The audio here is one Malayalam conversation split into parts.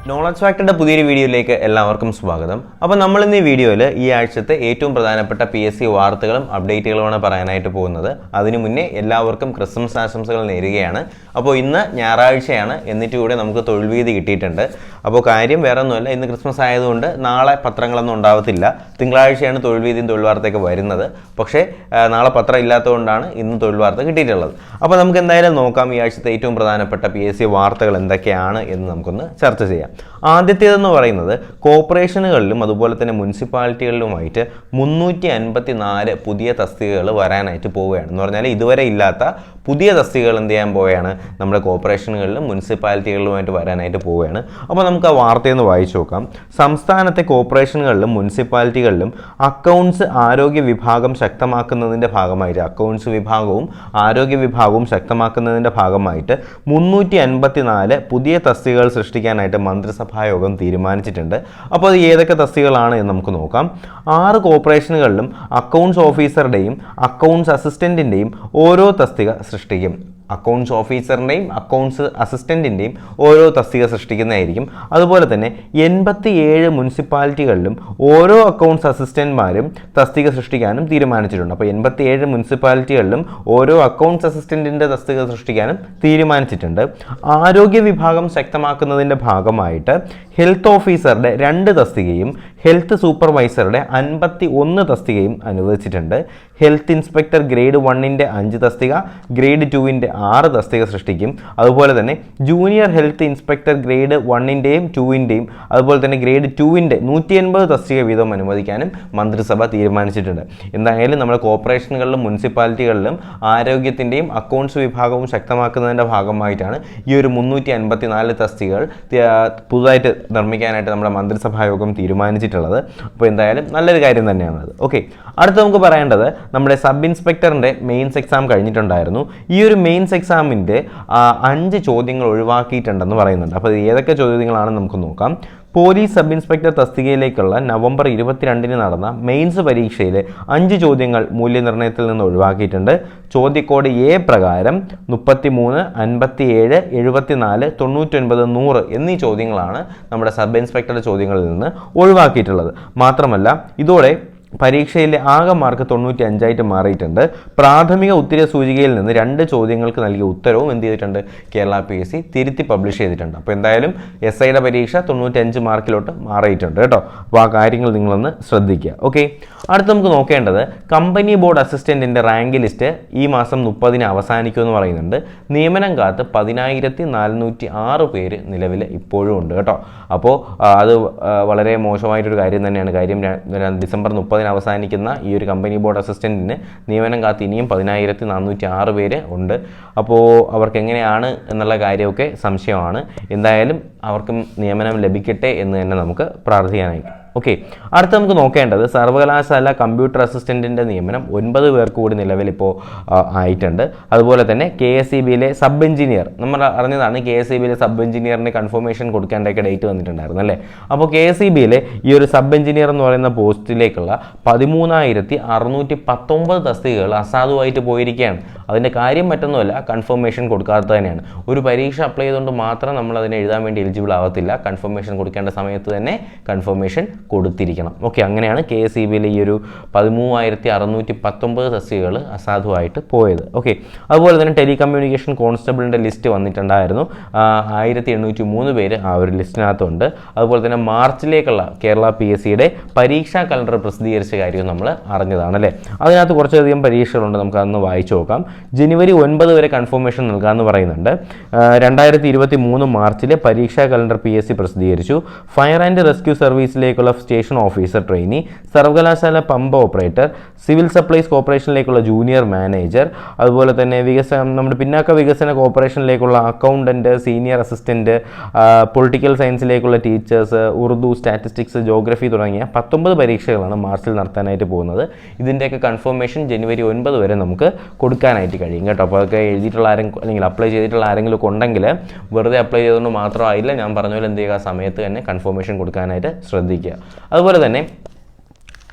നോളജ് ഫാക്ടറിന്റെ പുതിയൊരു വീഡിയോയിലേക്ക് എല്ലാവർക്കും സ്വാഗതം. അപ്പോൾ നമ്മൾ ഇന്ന് ഈ വീഡിയോയിൽ ഈ ആഴ്ചത്തെ ഏറ്റവും പ്രധാനപ്പെട്ട PSC വാർത്തകളും അപ്ഡേറ്റുകളുമാണ് പറയാനായിട്ട് പോകുന്നത്. അതിനു മുന്നേ എല്ലാവർക്കും ക്രിസ്മസ് ആശംസകൾ നേരുകയാണ്. അപ്പോൾ ഇന്ന് ഞായറാഴ്ചയാണ്, എന്നിട്ട് കൂടെ നമുക്ക് തൊഴിൽ വീതി കിട്ടിയിട്ടുണ്ട്. അപ്പോൾ കാര്യം വേറെ ഒന്നുമല്ല, ഇന്ന് ക്രിസ്മസ് ആയതുകൊണ്ട് നാളെ പത്രങ്ങളൊന്നും ഉണ്ടാവത്തില്ല. തിങ്കളാഴ്ചയാണ് തൊഴിൽ വീതിയും തൊഴിൽ വാർത്തയൊക്കെ വരുന്നത്. പക്ഷേ നാളെ പത്രം ഇല്ലാത്തതുകൊണ്ടാണ് ഇന്ന് തൊഴിൽ വാർത്ത കിട്ടിയിട്ടുള്ളത്. അപ്പോൾ നമുക്ക് എന്തായാലും നോക്കാം ഈ ആഴ്ചത്തെ ഏറ്റവും പ്രധാനപ്പെട്ട PSC വാർത്തകൾ എന്തൊക്കെയാണ് എന്ന് നമുക്കൊന്ന് ചർച്ച ചെയ്യാം. ആദ്യത്തേതെന്ന് പറയുന്നത് കോർപ്പറേഷനുകളിലും അതുപോലെ തന്നെ മുനിസിപ്പാലിറ്റികളിലുമായിട്ട് 354 പുതിയ തസ്തികകൾ വരാനായിട്ട് പോവുകയാണ്. എന്ന് പറഞ്ഞാൽ ഇതുവരെ ഇല്ലാത്ത പുതിയ തസ്തികകൾ എന്ത് ചെയ്യാൻ പോവുകയാണ്, നമ്മുടെ കോർപ്പറേഷനുകളിലും മുനിസിപ്പാലിറ്റികളിലുമായിട്ട് വരാനായിട്ട് പോവുകയാണ്. അപ്പോൾ നമുക്ക് ആ വാർത്തയൊന്ന് വായിച്ചു നോക്കാം. സംസ്ഥാനത്തെ കോർപ്പറേഷനുകളിലും മുനിസിപ്പാലിറ്റികളിലും അക്കൗണ്ട്സ് ആരോഗ്യ വിഭാഗം ശക്തമാക്കുന്നതിൻ്റെ ഭാഗമായിട്ട് അക്കൗണ്ട്സ് വിഭാഗവും ആരോഗ്യ വിഭാഗവും ശക്തമാക്കുന്നതിൻ്റെ ഭാഗമായിട്ട് 354 പുതിയ തസ്തികകൾ സൃഷ്ടിക്കാനായിട്ട് മന്ത്രിസഭായോഗം തീരുമാനിച്ചിട്ടുണ്ട്. അപ്പോൾ അത് ഏതൊക്കെ തസ്തികകളാണ് എന്ന് നമുക്ക് നോക്കാം. 6 കോർപ്പറേഷനുകളിലും അക്കൗണ്ട്സ് ഓഫീസറുടെയും അക്കൗണ്ട്സ് അസിസ്റ്റന്റിൻ്റെയും ഓരോ തസ്തിക സൃഷ്ടിക്കും. അക്കൗണ്ട്സ് ഓഫീസറിൻ്റെയും അക്കൗണ്ട്സ് അസിസ്റ്റൻറ്റിൻ്റെയും ഓരോ തസ്തിക സൃഷ്ടിക്കുന്നതായിരിക്കും. അതുപോലെ തന്നെ 87 മുനിസിപ്പാലിറ്റികളിലും ഓരോ അക്കൗണ്ട്സ് അസിസ്റ്റന്റ്മാരും തസ്തിക സൃഷ്ടിക്കാനും തീരുമാനിച്ചിട്ടുണ്ട്. അപ്പോൾ 87 മുനിസിപ്പാലിറ്റികളിലും ഓരോ അക്കൗണ്ട്സ് അസിസ്റ്റൻറ്റിൻ്റെ തസ്തിക സൃഷ്ടിക്കാനും തീരുമാനിച്ചിട്ടുണ്ട്. ആരോഗ്യ വിഭാഗം ശക്തമാക്കുന്നതിൻ്റെ ഭാഗമായിട്ട് ഹെൽത്ത് ഓഫീസറുടെ 2 തസ്തികയും ഹെൽത്ത് സൂപ്പർവൈസറുടെ 51 തസ്തികയും അനുവദിച്ചിട്ടുണ്ട്. ഹെൽത്ത് ഇൻസ്പെക്ടർ ഗ്രേഡ് 1ൻ്റെ 5 തസ്തിക, ഗ്രേഡ് 2ൻ്റെ 6 തസ്തിക സൃഷ്ടിക്കും. അതുപോലെ തന്നെ ജൂനിയർ ഹെൽത്ത് ഇൻസ്പെക്ടർ ഗ്രേഡ് 1ൻ്റെയും 2ൻ്റെയും അതുപോലെ തന്നെ ഗ്രേഡ് 2ൻ്റെ 180 തസ്തിക വീതം അനുവദിക്കാനും മന്ത്രിസഭ തീരുമാനിച്ചിട്ടുണ്ട്. എന്തായാലും നമ്മുടെ കോർപ്പറേഷനുകളിലും മുനിസിപ്പാലിറ്റികളിലും ആരോഗ്യത്തിൻ്റെയും അക്കൗണ്ട്സ് വിഭാഗവും ശക്തമാക്കുന്നതിൻ്റെ ഭാഗമായിട്ടാണ് ഈ ഒരു 354 തസ്തികകൾ പുതുതായിട്ട് നിർമ്മിക്കാനായിട്ട് നമ്മുടെ മന്ത്രിസഭായോഗം തീരുമാനിച്ചിട്ടുള്ളത്. അപ്പോൾ എന്തായാലും നല്ലൊരു കാര്യം തന്നെയാണത്. ഓക്കെ, അടുത്ത് നമുക്ക് പറയേണ്ടത് നമ്മുടെ സബ് ഇൻസ്പെക്ടറിൻ്റെ മെയിൻസ് എക്സാം കഴിഞ്ഞിട്ടുണ്ടായിരുന്നു. ഈ ഒരു മെയിൻസ് എക്സാമിൻ്റെ 5 ചോദ്യങ്ങൾ ഒഴിവാക്കിയിട്ടുണ്ടെന്ന് പറയുന്നുണ്ട്. അപ്പോൾ ഏതൊക്കെ ചോദ്യങ്ങളാണെന്ന് നമുക്ക് നോക്കാം. പോലീസ് സബ് ഇൻസ്പെക്ടർ തസ്തികയിലേക്കുള്ള നവംബർ 22 നടന്ന മെയിൻസ് പരീക്ഷയിലെ 5 ചോദ്യങ്ങൾ മൂല്യനിർണ്ണയത്തിൽ നിന്ന് ഒഴിവാക്കിയിട്ടുണ്ട്. ചോദ്യക്കോഡ് A പ്രകാരം 33, 57, 74, 99, 100 എന്നീ ചോദ്യങ്ങളാണ് നമ്മുടെ സബ് ഇൻസ്പെക്ടറുടെ ചോദ്യങ്ങളിൽ നിന്ന് ഒഴിവാക്കിയിട്ടുള്ളത്. മാത്രമല്ല ഇതോടെ പരീക്ഷയിലെ ആകെ മാർക്ക് 95 മാറിയിട്ടുണ്ട്. പ്രാഥമിക ഉത്തര സൂചികയിൽ നിന്ന് 2 ചോദ്യങ്ങൾക്ക് നൽകിയ ഉത്തരവും എന്ത് ചെയ്തിട്ടുണ്ട്, കേരള PSC തിരുത്തി പബ്ലിഷ് ചെയ്തിട്ടുണ്ട്. അപ്പോൾ എന്തായാലും SIയുടെ പരീക്ഷ 95 മാർക്കിലോട്ട് മാറിയിട്ടുണ്ട് കേട്ടോ. അപ്പോൾ ആ കാര്യങ്ങൾ നിങ്ങളൊന്ന് ശ്രദ്ധിക്കുക. ഓക്കെ, അടുത്ത് നമുക്ക് നോക്കേണ്ടത് കമ്പനി ബോർഡ് അസിസ്റ്റൻറ്റിൻ്റെ റാങ്ക് ലിസ്റ്റ് ഈ മാസം 30 അവസാനിക്കുമെന്ന് പറയുന്നുണ്ട്. നിയമനം കാത്ത് 10,406 പേര് നിലവിൽ ഇപ്പോഴും ഉണ്ട് കേട്ടോ. അപ്പോൾ അത് വളരെ മോശമായിട്ടൊരു കാര്യം തന്നെയാണ്. കാര്യം ഡിസംബർ 30 അവസാനിക്കുന്ന ഈ ഒരു കമ്പനി ബോർഡ് അസിസ്റ്റൻറ്റിന് നിയമനം കാത്ത് ഇനിയും 10,406 പേര് ഉണ്ട്. അപ്പോൾ അവർക്ക് എങ്ങനെയാണ് എന്നുള്ള കാര്യമൊക്കെ സംശയമാണ്. എന്തായാലും അവർക്കും നിയമനം ലഭിക്കട്ടെ എന്ന് തന്നെ നമുക്ക് പ്രാർത്ഥിക്കാനായി. ഓക്കെ, അടുത്ത് നമുക്ക് നോക്കേണ്ടത് സർവകലാശാല കമ്പ്യൂട്ടർ അസിസ്റ്റൻറ്റിൻ്റെ നിയമനം 9 പേർക്ക് കൂടി നിലവിലിപ്പോൾ ആയിട്ടുണ്ട്. അതുപോലെ തന്നെ KSEBയിലെ സബ് എഞ്ചിനീയർ, നമ്മൾ അറിഞ്ഞതാണ് KSEBയിലെ സബ് എഞ്ചിനീയറിന് കൺഫർമേഷൻ കൊടുക്കേണ്ടതൊക്കെ ഡേറ്റ് വന്നിട്ടുണ്ടായിരുന്നു അല്ലേ. അപ്പോൾ KSEBയിലെ ഈ ഒരു സബ് എഞ്ചിനീയർ എന്ന് പറയുന്ന പോസ്റ്റിലേക്കുള്ള 13,619 തസ്തികകൾ അസാധുവായിട്ട് പോയിരിക്കുകയാണ്. അതിൻ്റെ കാര്യം മറ്റൊന്നുമല്ല, കൺഫർമേഷൻ കൊടുക്കാത്തത് തന്നെയാണ്. ഒരു പരീക്ഷ അപ്ലൈ ചെയ്തുകൊണ്ട് മാത്രം നമ്മൾ അതിനെ എഴുതാൻ വേണ്ടി എലിജിബിൾ ആവത്തില്ല. കൺഫർമേഷൻ കൊടുക്കേണ്ട സമയത്ത് തന്നെ കൺഫർമേഷൻ കൊടുത്തിരിക്കണം. ഓക്കെ, അങ്ങനെയാണ് KSEBയിലെ ഈ ഒരു 13,619 തസ്തികകൾ അസാധുവായിട്ട് പോയത്. ഓക്കെ, അതുപോലെ തന്നെ ടെലികമ്മ്യൂണിക്കേഷൻ കോൺസ്റ്റബിളിൻ്റെ ലിസ്റ്റ് വന്നിട്ടുണ്ടായിരുന്നു. 1,803 പേര് ആ ഒരു ലിസ്റ്റിനകത്തുണ്ട്. അതുപോലെ തന്നെ മാർച്ചിലേക്കുള്ള കേരള PSCയുടെ പരീക്ഷാ കലണ്ടർ പ്രസിദ്ധീകരിച്ച കാര്യവും നമ്മൾ അറിഞ്ഞതാണ് അല്ലേ. അതിനകത്ത് കുറച്ചധികം പരീക്ഷകളുണ്ട്, നമുക്കതൊന്ന് വായിച്ചു നോക്കാം. ജനുവരി 9 വരെ കൺഫർമേഷൻ നൽകാമെന്ന് പറയുന്നുണ്ട്. 2023 മാർച്ചിലെ പരീക്ഷാ കലണ്ടർ PSC പ്രസിദ്ധീകരിച്ചു. ഫയർ ആൻഡ് റെസ്ക്യൂ സർവീസിലേക്കുള്ള സ്റ്റേഷൻ ഓഫീസർ ട്രെയിനി, സർവകലാശാല പമ്പ് ഓപ്പറേറ്റർ, സിവിൽ സപ്ലൈസ് കോർപ്പറേഷനിലേക്കുള്ള ജൂനിയർ മാനേജർ, അതുപോലെ തന്നെ നമ്മുടെ പിന്നാക്ക വികസന കോർപ്പറേഷനിലേക്കുള്ള അക്കൗണ്ടൻറ്റ്, സീനിയർ അസിസ്റ്റൻറ്റ്, പൊളിറ്റിക്കൽ സയൻസിലേക്കുള്ള ടീച്ചേഴ്സ്, ഉറുദു, സ്റ്റാറ്റിസ്റ്റിക്സ്, ജോഗ്രഫി തുടങ്ങിയ 19 പരീക്ഷകളാണ് മാർച്ചിൽ നടത്താനായിട്ട് പോകുന്നത്. ഇതിൻ്റെയൊക്കെ കൺഫർമേഷൻ ജനുവരി 9 വരെ നമുക്ക് കൊടുക്കാനായിട്ട് കഴിയും കേട്ടോ. അപ്പോൾ അതൊക്കെ എഴുതിയിട്ടുള്ള അല്ലെങ്കിൽ അപ്ലൈ ചെയ്തിട്ടുള്ള ആരെങ്കിലും ഒക്കെ ഉണ്ടെങ്കിൽ വെറുതെ അപ്ലൈ ചെയ്തുകൊണ്ട് മാത്രമായില്ല, ഞാൻ പറഞ്ഞ പോലെ എന്ത് ചെയ്യുക, സമയത്ത് തന്നെ കൺഫർമേഷൻ കൊടുക്കാനായിട്ട് ശ്രദ്ധിക്കുക. അതുപോലെ തന്നെ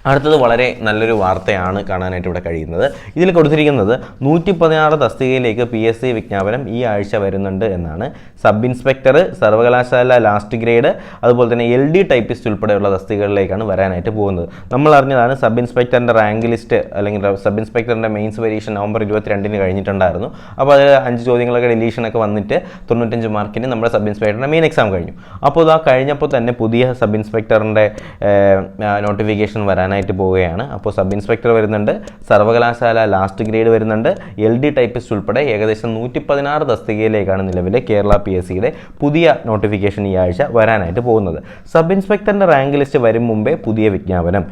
അടുത്തത് വളരെ നല്ലൊരു വാർത്തയാണ് കാണാനായിട്ട് ഇവിടെ കഴിയുന്നത്. ഇതിൽ കൊടുത്തിരിക്കുന്നത് 116 തസ്തികയിലേക്ക് PSC വിജ്ഞാപനം ഈ ആഴ്ച വരുന്നുണ്ട് എന്നാണ്. സബ് ഇൻസ്പെക്ടർ, സർവകലാശാല ലാസ്റ്റ് ഗ്രേഡ്, അതുപോലെ തന്നെ LD ടൈപ്പിസ്റ്റ് ഉൾപ്പെടെയുള്ള തസ്തികകളിലേക്കാണ് വരാനായിട്ട് പോകുന്നത്. നമ്മൾ അറിഞ്ഞതാണ് സബ് ഇൻസ്പെക്ടറിൻ്റെ റാങ്ക് ലിസ്റ്റ് അല്ലെങ്കിൽ സബ് ഇൻസ്പെക്ടറിൻ്റെ മെയിൻസ് പരീക്ഷ നവംബർ 22 കഴിഞ്ഞിട്ടുണ്ടായിരുന്നു. അപ്പോൾ അത് 5 ചോദ്യങ്ങളൊക്കെ ഡിലീഷനൊക്കെ വന്നിട്ട് 95 മാർക്കിന് നമ്മുടെ സബ് ഇൻസ്പെക്ടറിൻ്റെ മെയിൻ എക്സാം കഴിഞ്ഞു. അപ്പോൾ ഇതാ കഴിഞ്ഞപ്പോൾ തന്നെ പുതിയ സബ് ഇൻസ്പെക്ടറിൻ്റെ നോട്ടിഫിക്കേഷൻ വരാനായിട്ട് പോവുകയാണ്. അപ്പോൾ സബ് ഇൻസ്പെക്ടർ വരുന്നുണ്ട്, സർവകലാശാല ലാസ്റ്റ് ഗ്രേഡ് വരുന്നുണ്ട്, LD ടൈപ്പിസ്റ്റ് ഉൾപ്പെടെ ഏകദേശം 116 തസ്തികയിലേക്കാണ് നിലവിലെ കേരള PSCയുടെ പുതിയ നോട്ടിഫിക്കേഷൻ ഈ ആഴ്ച വരാനായിട്ട് പോകുന്നത്. സബ് ഇൻസ്പെക്ടറിൻ്റെ റാങ്ക് ലിസ്റ്റ് വരും മുമ്പേ പുതിയ വിജ്ഞാപനം.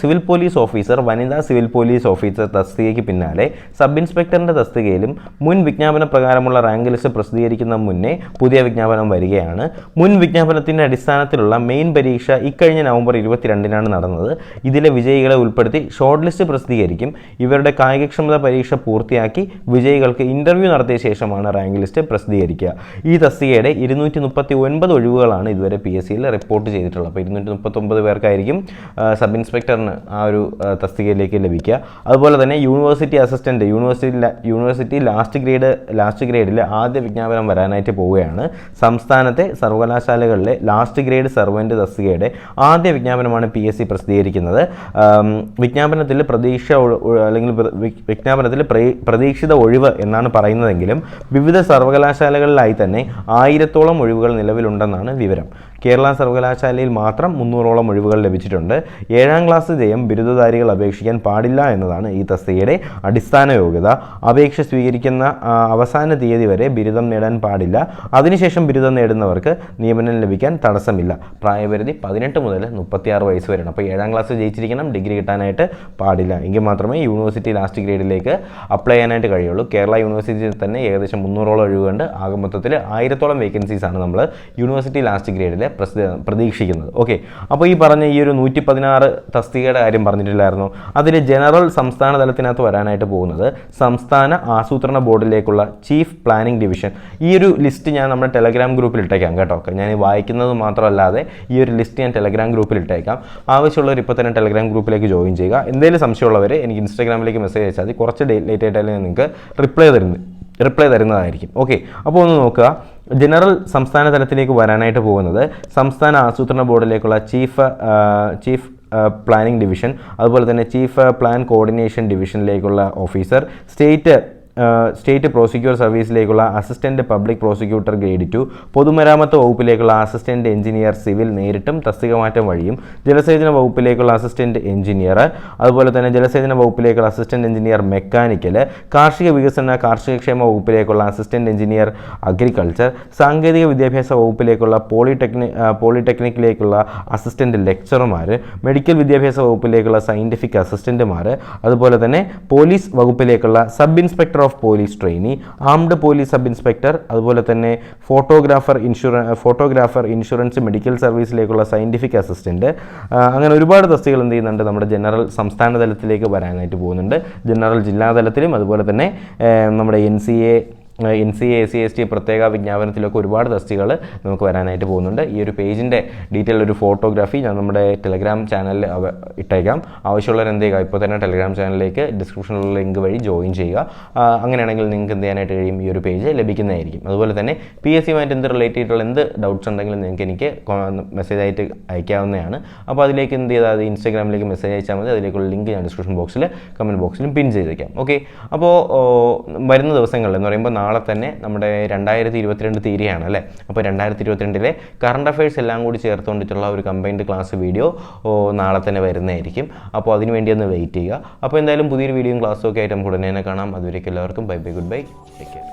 സിവിൽ പോലീസ് ഓഫീസർ, വനിതാ സിവിൽ പോലീസ് ഓഫീസർ തസ്തികയ്ക്ക് പിന്നാലെ സബ് ഇൻസ്പെക്ടറിൻ്റെ തസ്തികയിലും മുൻ വിജ്ഞാപന പ്രകാരമുള്ള റാങ്ക് ലിസ്റ്റ് പ്രസിദ്ധീകരിക്കുന്ന മുന്നേ പുതിയ വിജ്ഞാപനം വരികയാണ്. മുൻ വിജ്ഞാപനത്തിൻ്റെ അടിസ്ഥാനത്തിലുള്ള മെയിൻ പരീക്ഷ ഇക്കഴിഞ്ഞ നവംബർ 22 നടന്നത്. ഇതിലെ വിജയികളെ ഉൾപ്പെടുത്തി ഷോർട്ട് ലിസ്റ്റ് പ്രസിദ്ധീകരിക്കും. ഇവരുടെ കായികക്ഷമത പരീക്ഷ പൂർത്തിയാക്കി വിജയികൾക്ക് ഇൻ്റർവ്യൂ നടത്തിയ ശേഷമാണ് റാങ്ക് ലിസ്റ്റ് പ്രസിദ്ധീകരിക്കുക. ഈ തസ്തികയുടെ 239 ഒഴിവുകളാണ് ഇതുവരെ PSCയിൽ റിപ്പോർട്ട് ചെയ്തിട്ടുള്ളത്. അപ്പോൾ 239 പേർക്കായിരിക്കും സബ് ഇൻസ്പെക്ടറിന് ആ ഒരു തസ്തികയിലേക്ക് ലഭിക്കുക. അതുപോലെ തന്നെ യൂണിവേഴ്സിറ്റി അസിസ്റ്റൻറ്റ്, യൂണിവേഴ്സിറ്റി ലാസ്റ്റ് ഗ്രേഡിൽ ആദ്യ വിജ്ഞാപനം വരാനായിട്ട് പോവുകയാണ്. സംസ്ഥാനത്തെ സർവകലാശാലകളിലെ ലാസ്റ്റ് ഗ്രേഡ് സർവൻ്റ് തസ്തികയുടെ ആദ്യ വിജ്ഞാപനമാണ് PSC പ്രസിദ്ധീകരിക്കുന്നത്. വിജ്ഞാപനത്തിൽ പ്രതീക്ഷിത ഒഴിവ് എന്നാണ് പറയുന്നതെങ്കിലും വിവിധ സർവകലാശാലകളിലായി തന്നെ 1000-ഓളം ഒഴിവുകൾ നിലവിലുണ്ടെന്നാണ് വിവരം. കേരള സർവകലാശാലയിൽ മാത്രം 300-ഓളം ഒഴിവുകൾ ലഭിച്ചിട്ടുണ്ട്. 7ാം ക്ലാസ് ജയം ബിരുദധാരികൾ അപേക്ഷിക്കാൻ പാടില്ല എന്നതാണ് ഈ തസ്തികയുടെ അടിസ്ഥാന യോഗ്യത. അപേക്ഷ സ്വീകരിക്കുന്ന അവസാന തീയതി വരെ ബിരുദം നേടാൻ പാടില്ല. അതിനുശേഷം ബിരുദം നേടുന്നവർക്ക് നിയമനം ലഭിക്കാൻ തടസ്സമില്ല. പ്രായപരിധി 18 മുതൽ 36 വയസ്സ് വരെയാണ്. അപ്പോൾ 7ാം ക്ലാസ് ജയിച്ചിരിക്കണം, ഡിഗ്രി കിട്ടാനായിട്ട് പാടില്ല. എങ്കിൽ മാത്രമേ യൂണിവേഴ്സിറ്റി ലാസ്റ്റ് ഗ്രേഡിലേക്ക് അപ്ലൈ ചെയ്യാനായിട്ട് കഴിയുള്ളൂ. കേരള യൂണിവേഴ്സിറ്റിയിൽ തന്നെ ഏകദേശം 300-ഓളം ഒഴിവുണ്ട്. ആകെ മൊത്തത്തിൽ 1000-ഓളം വേക്കൻസീസാണ് നമ്മൾ യൂണിവേഴ്സിറ്റി ലാസ്റ്റ് ഗ്രേഡിൽ പ്രതീക്ഷിക്കുന്നത്. ഓക്കെ, അപ്പോൾ ഈ പറഞ്ഞ ഈ ഒരു 116 തസ്തികയുടെ കാര്യം പറഞ്ഞിട്ടില്ലായിരുന്നു. അതിൽ ജനറൽ സംസ്ഥാന തലത്തിനകത്ത് വരാനായിട്ട് പോകുന്നത് സംസ്ഥാന ആസൂത്രണ ബോർഡിലേക്കുള്ള ചീഫ് പ്ലാനിംഗ് ഡിവിഷൻ. ഈ ഒരു ലിസ്റ്റ് ഞാൻ നമ്മുടെ ടെലഗ്രാം ഗ്രൂപ്പിൽ ഇട്ടേക്കാം കേട്ടോ. ഞാൻ വായിക്കുന്നത് മാത്രമല്ലാതെ ഈ ഒരു ലിസ്റ്റ് ഞാൻ ടെലഗ്രാം ഗ്രൂപ്പിൽ ഇട്ടേക്കാം. ആവശ്യമുള്ളവർ ഇപ്പോൾ തന്നെ ടെലഗ്രാം ഗ്രൂപ്പിലേക്ക് ജോയിൻ ചെയ്യുക. എന്തെങ്കിലും സംശയമുള്ളവർ എനിക്ക് ഇൻസ്റ്റാഗ്രാമിലേക്ക് മെസ്സേജ് അയച്ചാൽ മതി. കുറച്ച് ലേറ്റ് ആയിട്ടായാലും നിങ്ങൾക്ക് റിപ്ലൈ തരുന്നതായിരിക്കും. ഓക്കെ, അപ്പോൾ ഒന്ന് നോക്കുക. ജനറൽ സംസ്ഥാന തലത്തിലേക്ക് വരാനായിട്ട് പോകുന്നത് സംസ്ഥാന ആസൂത്രണ ബോർഡിലേക്കുള്ള ചീഫ് പ്ലാനിംഗ് ഡിവിഷൻ, അതുപോലെ തന്നെ ചീഫ് പ്ലാൻ കോർഡിനേഷൻ ഡിവിഷനിലേക്കുള്ള ഓഫീസർ, സ്റ്റേറ്റ് പ്രോസിക്യൂട്ടർ സർവീസിലേക്കുള്ള അസിസ്റ്റന്റ് പബ്ലിക് പ്രോസിക്യൂട്ടർ ഗ്രേഡ് 2, പൊതുമരാമത്ത് വകുപ്പിലേക്കുള്ള അസിസ്റ്റന്റ് എഞ്ചിനീയർ സിവിൽ നേരിട്ടും തസ്തിക മാറ്റം വഴിയും, ജലസേചന വകുപ്പിലേക്കുള്ള അസിസ്റ്റന്റ് എഞ്ചിനീയർ, അതുപോലെ തന്നെ ജലസേചന വകുപ്പിലേക്കുള്ള അസിസ്റ്റന്റ് എഞ്ചിനീയർ മെക്കാനിക്കൽ, കാർഷിക വികസന കാർഷികക്ഷേമ വകുപ്പിലേക്കുള്ള അസിസ്റ്റന്റ് എഞ്ചിനീയർ അഗ്രികൾച്ചർ, സാങ്കേതിക വിദ്യാഭ്യാസ വകുപ്പിലേക്കുള്ള പോളിടെക്നിക്കിലേക്കുള്ള അസിസ്റ്റന്റ് ലെക്ചർമാർ, മെഡിക്കൽ വിദ്യാഭ്യാസ വകുപ്പിലേക്കുള്ള സയന്റിഫിക് അസിസ്റ്റന്റുമാർ, അതുപോലെ തന്നെ പോലീസ് വകുപ്പിലേക്കുള്ള sub inspector of police trainee, armed police sub inspector, അതുപോലെ തന്നെ ഫോട്ടോഗ്രാഫർ ഇൻഷുറൻസ് മെഡിക്കൽ സർവീസിലേക്കുള്ള സയന്റിഫിക് അസിസ്റ്റന്റ്. അങ്ങനെ ഒരുപാട് തസ്തികകൾ എന്ത് ചെയ്യുന്നുണ്ട്, നമ്മുടെ ജനറൽ സംസ്ഥാന തലത്തിലേക്ക് വരാനായിട്ട് പോകുന്നുണ്ട്. ജനറൽ ജില്ലാ തലത്തിലും അതുപോലെ തന്നെ നമ്മുടെ NCA SC പ്രത്യേക വിജ്ഞാപനത്തിലൊക്കെ ഒരുപാട് തസ്തികകൾ നമുക്ക് വരാനായിട്ട് പോകുന്നുണ്ട്. ഈ ഒരു പേജിൻ്റെ ഡീറ്റെയിൽ ഒരു ഫോട്ടോഗ്രാഫി ഞാൻ നമ്മുടെ ടെലഗ്രാം ചാനലിൽ ഇട്ടേക്കാം. ആവശ്യമുള്ളവർ എന്ത് ചെയ്യുക, ഇപ്പോൾ തന്നെ ടെലഗ്രാം ചാനലിലേക്ക് ഡിസ്ക്രിപ്ഷനിലുള്ള ലിങ്ക് വഴി ജോയിൻ ചെയ്യുക. അങ്ങനെയാണെങ്കിൽ നിങ്ങൾക്ക് എന്ത് ചെയ്യാനായിട്ട് കഴിയും, ഈ ഒരു പേജ് ലഭിക്കുന്നതായിരിക്കും. അതുപോലെ തന്നെ PSCയുമായിട്ട് എന്ത് റിലേറ്റ് ചെയ്തിട്ടുള്ള എന്ത് ഡൗട്ട്സ് ഉണ്ടെങ്കിലും നിങ്ങൾക്ക് എനിക്ക് മെസ്സേജ് ആയിട്ട് അയക്കാവുന്നതാണ്. അപ്പോൾ അതിലേക്ക് എന്ത് ചെയ്താൽ ഇൻസ്റ്റാഗ്രാമിലേക്ക് മെസ്സേജ് അയച്ചാൽ മതി. അതിലേക്കുള്ള ലിങ്ക് ഞാൻ ഡിസ്ക്രിപ്ഷൻ ബോക്സിൽ കമൻറ്റ് ബോക്സിലും പിൻ ചെയ്തേക്കാം. ഓക്കെ, അപ്പോൾ വരുന്ന ദിവസങ്ങളിൽ എന്ന് പറയുമ്പോൾ നാളെ തന്നെ നമ്മുടെ 2022 തീരുകയാണ് അല്ലേ. അപ്പോൾ 2022 കറണ്ട് അഫയേഴ്സ് എല്ലാം കൂടി ചേർത്തുകൊണ്ടിട്ടുള്ള ഒരു കമ്പൈൻഡ് ക്ലാസ് വീഡിയോ നാളെ തന്നെ വരുന്നതായിരിക്കും. അപ്പോൾ അതിന് വേണ്ടി ഒന്ന് വെയിറ്റ് ചെയ്യുക. അപ്പോൾ എന്തായാലും പുതിയൊരു വീഡിയോയും ക്ലാസ്സും ഒക്കെ ആയിട്ട് നമുക്ക് ഉടനെ തന്നെ കാണാം. അതുവരേക്കും എല്ലാവർക്കും bye bye, good bye, take care.